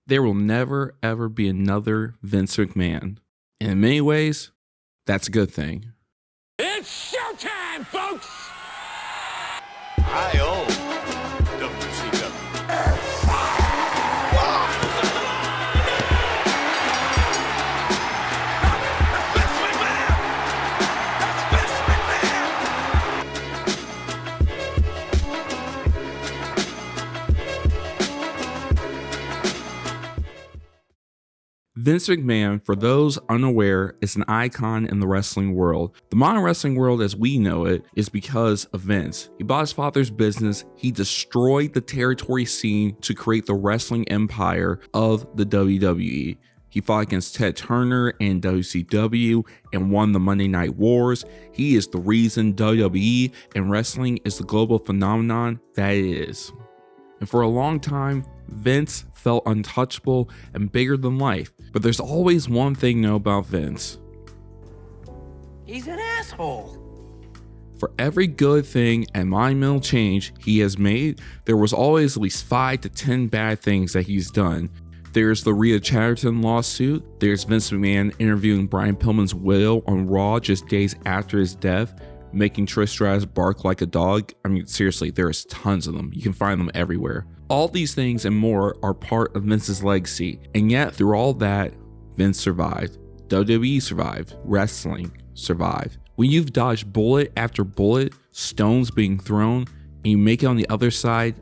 There will never, ever be another Vince McMahon. And in many ways, that's a good thing. It's showtime, folks! I own WCW. Vince McMahon, for those unaware, is an icon in the wrestling world. The modern wrestling world as we know it is because of Vince. He bought his father's business, he destroyed the territory scene to create the wrestling empire of the WWE. He fought against Ted Turner and WCW and won the Monday Night Wars. He is the reason WWE and wrestling is the global phenomenon that it is. And for a long time, Vince felt untouchable and bigger than life. But there's always one thing to know about Vince. He's an asshole. For every good thing and monumental change he has made, there was always at least 5 to 10 bad things that he's done. There's the Rhea Chatterton lawsuit. There's Vince McMahon interviewing Brian Pillman's widow on Raw just days after his death, making Trish Stratus bark like a dog. I mean, seriously, there's tons of them. You can find them everywhere. All these things and more are part of Vince's legacy. And yet, through all that, Vince survived. WWE survived. Wrestling survived. When you've dodged bullet after bullet, stones being thrown, and you make it on the other side,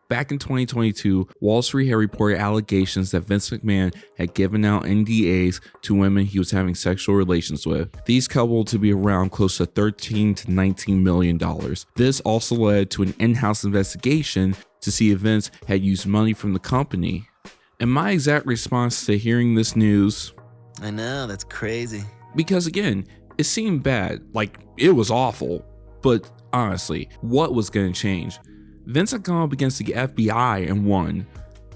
back in 2022, Wall Street had reported allegations that Vince McMahon had given out NDAs to women he was having sexual relations with. These coupled to be around close to $13 to $19 million. This also led to an in-house investigation to see if Vince had used money from the company. And my exact response to hearing this news, I know, that's crazy. because again, it seemed bad, like it was awful, but honestly, what was going to change? Vince had gone up against the FBI and won.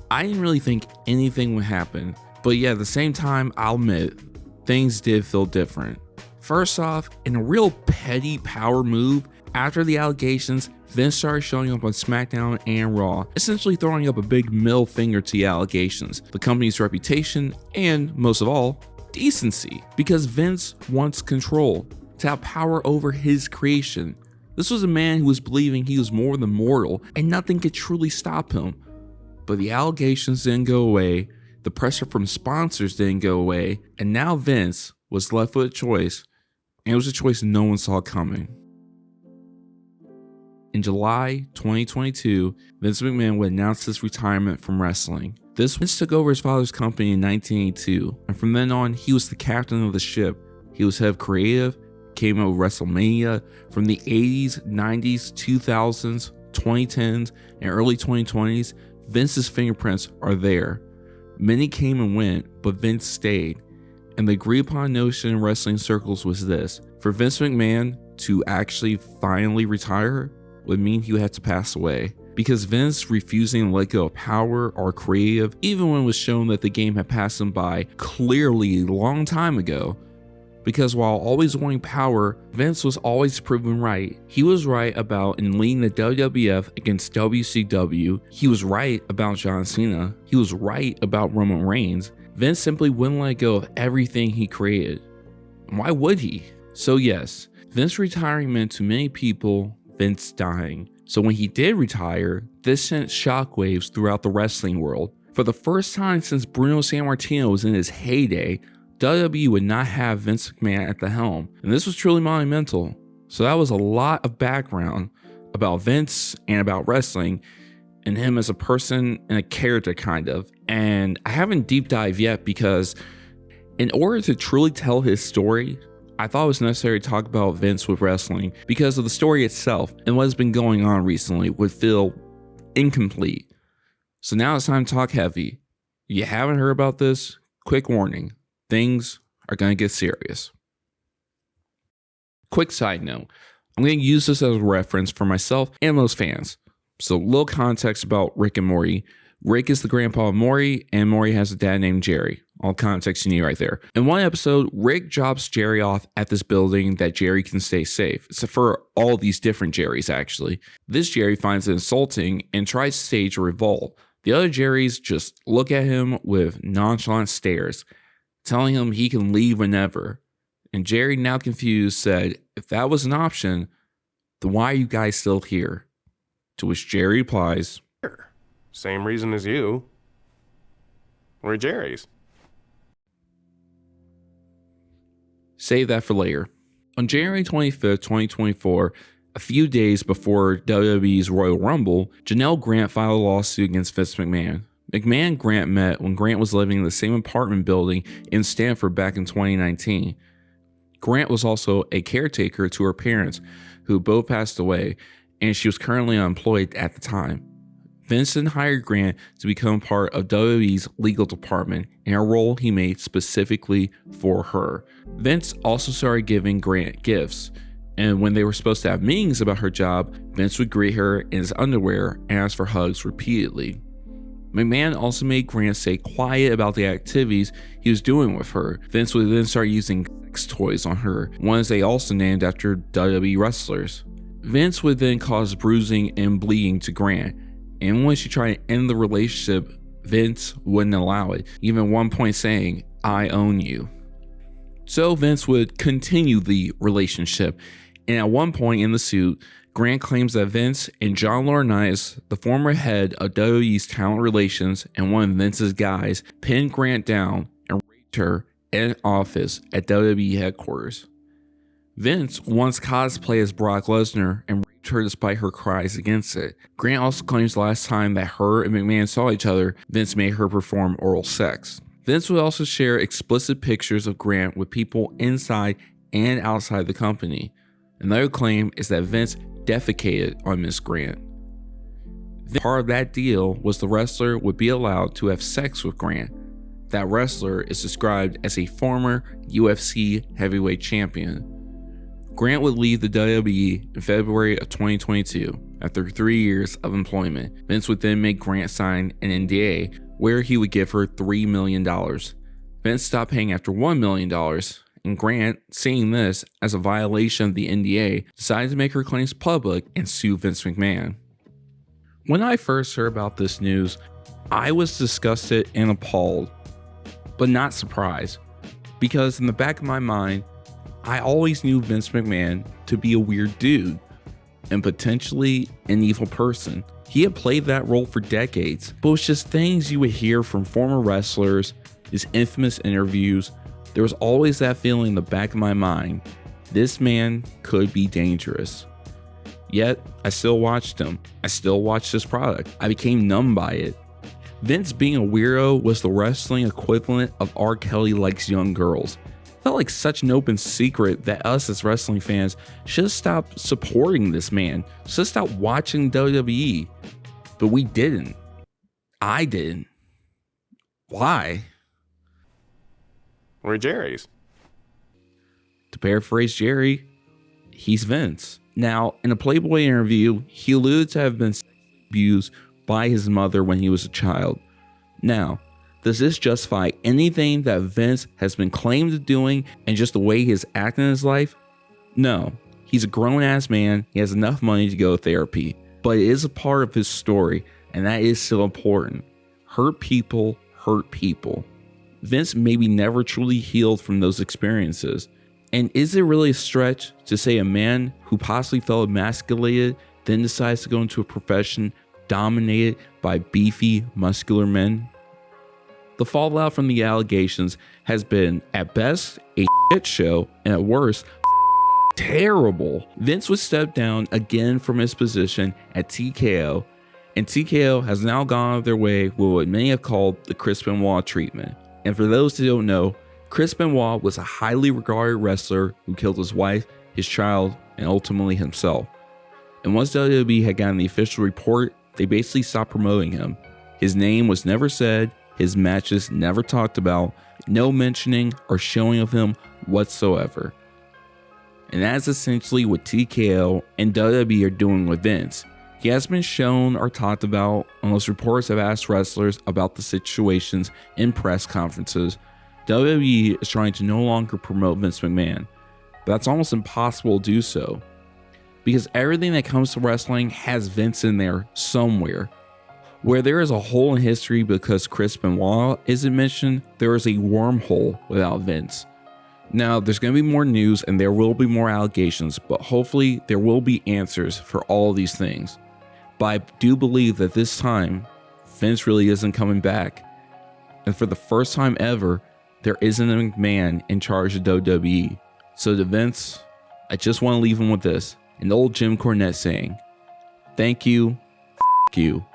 I didn't really think anything would happen, but yeah, at the same time, I'll admit, things did feel different. First off, in a real petty power move, after the allegations, Vince started showing up on SmackDown and Raw, essentially throwing up a big middle finger to the allegations, the company's reputation, and most of all, decency. Because Vince wants control, to have power over his creation. This was a man who was believing he was more than mortal and nothing could truly stop him. But the allegations didn't go away, the pressure from sponsors didn't go away, and now Vince was left with a choice, and it was a choice no one saw coming. In July 2022, Vince McMahon would announce his retirement from wrestling. Vince took over his father's company in 1982, and from then on, he was the captain of the ship. He was head of creative, came out with WrestleMania. From the 80s, 90s, 2000s, 2010s, and early 2020s, Vince's fingerprints are there. Many came and went, but Vince stayed. And the agreed upon notion in wrestling circles was this: for Vince McMahon to actually finally retire would mean he would have to pass away. Because Vince refusing to let go of power or creative, even when it was shown that the game had passed him by clearly a long time ago. Because while always wanting power, Vince was always proven right. He was right about in leading the WWF against WCW. He was right about John Cena. He was right about Roman Reigns. Vince simply wouldn't let go of everything he created. Why would he? So yes, Vince retiring meant to many people Vince dying. So when he did retire, this sent shockwaves throughout the wrestling world. For the first time since Bruno Sammartino was in his heyday, WWE would not have Vince McMahon at the helm, and this was truly monumental. So that was a lot of background about Vince and about wrestling and him as a person and a character kind of. And I haven't deep dived yet because in order to truly tell his story, I thought it was necessary to talk about Vince with wrestling because of the story itself, and what has been going on recently would feel incomplete. So now it's time to talk heavy. If you haven't heard about this, quick warning. Things are going to get serious. Quick side note, I'm going to use this as a reference for myself and most fans. So, little context about Rick and Morty. Rick is the grandpa of Morty, and Morty has a dad named Jerry. all context you need right there. In one episode, Rick drops Jerry off at this building that Jerry can stay safe. It's for all these different Jerrys, actually. This Jerry finds it insulting and tries to stage a revolt. The other Jerrys just look at him with nonchalant stares, telling him he can leave whenever. And Jerry, now confused, said, "If that was an option, then why are you guys still here?" To which Jerry replies, "Same reason as you. We're Jerry's." Save that for later. On January 25th, 2024, a few days before WWE's Royal Rumble, Janelle Grant filed a lawsuit against Vince McMahon. McMahon and Grant met when Grant was living in the same apartment building in Stamford back in 2019. Grant was also a caretaker to her parents, who both passed away, and she was currently unemployed at the time. Vince then hired Grant to become part of WWE's legal department, in a role he made specifically for her. Vince also started giving Grant gifts, and when they were supposed to have meetings about her job, Vince would greet her in his underwear and ask for hugs repeatedly. McMahon also made Grant stay quiet about the activities he was doing with her. Vince would then start using sex toys on her, ones they also named after WWE wrestlers. Vince would then cause bruising and bleeding to Grant, and when she tried to end the relationship, Vince wouldn't allow it, even at one point saying, "I own you." So Vince would continue the relationship, and at one point in the suit, Grant claims that Vince and John Laurinaitis, the former head of WWE's talent relations and one of Vince's guys, pinned Grant down and raped her in an office at WWE headquarters. Vince once cosplayed as Brock Lesnar and raped her despite her cries against it. Grant also claims the last time that her and McMahon saw each other, Vince made her perform oral sex. Vince would also share explicit pictures of Grant with people inside and outside the company. Another claim is that Vince defecated on Miss Grant. Part of that deal was the wrestler would be allowed to have sex with Grant. That wrestler is described as a former UFC heavyweight champion. Grant would leave the WWE in February of 2022 after 3 years of employment. Vince would then make Grant sign an NDA where he would give her $3 million. Vince stopped paying after $1 million, and Grant, seeing this as a violation of the NDA, decided to make her claims public and sue Vince McMahon. When I first heard about this news, I was disgusted and appalled, but not surprised, because in the back of my mind, I always knew Vince McMahon to be a weird dude and potentially an evil person. He had played that role for decades, but it was just things you would hear from former wrestlers, his infamous interviews. There was always that feeling in the back of my mind, this man could be dangerous. Yet, I still watched him. I still watched his product. I became numb by it. Vince being a weirdo was the wrestling equivalent of R. Kelly likes young girls. It felt like such an open secret that us as wrestling fans should have stopped supporting this man, should have stopped watching WWE. But we didn't. I didn't. Why? We're Jerry's. To paraphrase Jerry, he's Vince. Now, in a Playboy interview, he alluded to have been abused by his mother when he was a child. Now, does this justify anything that Vince has been claimed of doing and just the way he has acted in his life? No. He's a grown-ass man. He has enough money to go to therapy. But it is a part of his story, and that is still important. Hurt people hurt people. Vince maybe never truly healed from those experiences. And is it really a stretch to say a man who possibly felt emasculated then decides to go into a profession dominated by beefy, muscular men? The fallout from the allegations has been, at best, a shit show, and at worst, terrible. Vince would step down again from his position at TKO, and TKO has now gone out of their way with what many have called the Chris Benoit treatment. And for those who don't know, Chris Benoit was a highly regarded wrestler who killed his wife, his child, and ultimately himself. And once WWE had gotten the official report, they basically stopped promoting him. His name was never said, his matches never talked about, no mentioning or showing of him whatsoever. And that's essentially what TKO and WWE are doing with Vince. He hasn't been shown or talked about unless reporters have asked wrestlers about the situations in press conferences, WWE is trying to no longer promote Vince McMahon, but that's almost impossible to do so, because everything that comes to wrestling has Vince in there somewhere. Where there is a hole in history because Chris Benoit isn't mentioned, there is a wormhole without Vince. Now, there's going to be more news and there will be more allegations, but hopefully there will be answers for all of these things. But I do believe that this time, Vince really isn't coming back. And for the first time ever, there isn't a McMahon in charge of WWE. So to Vince, I just want to leave him with this, an old Jim Cornette saying, thank you, f*** you.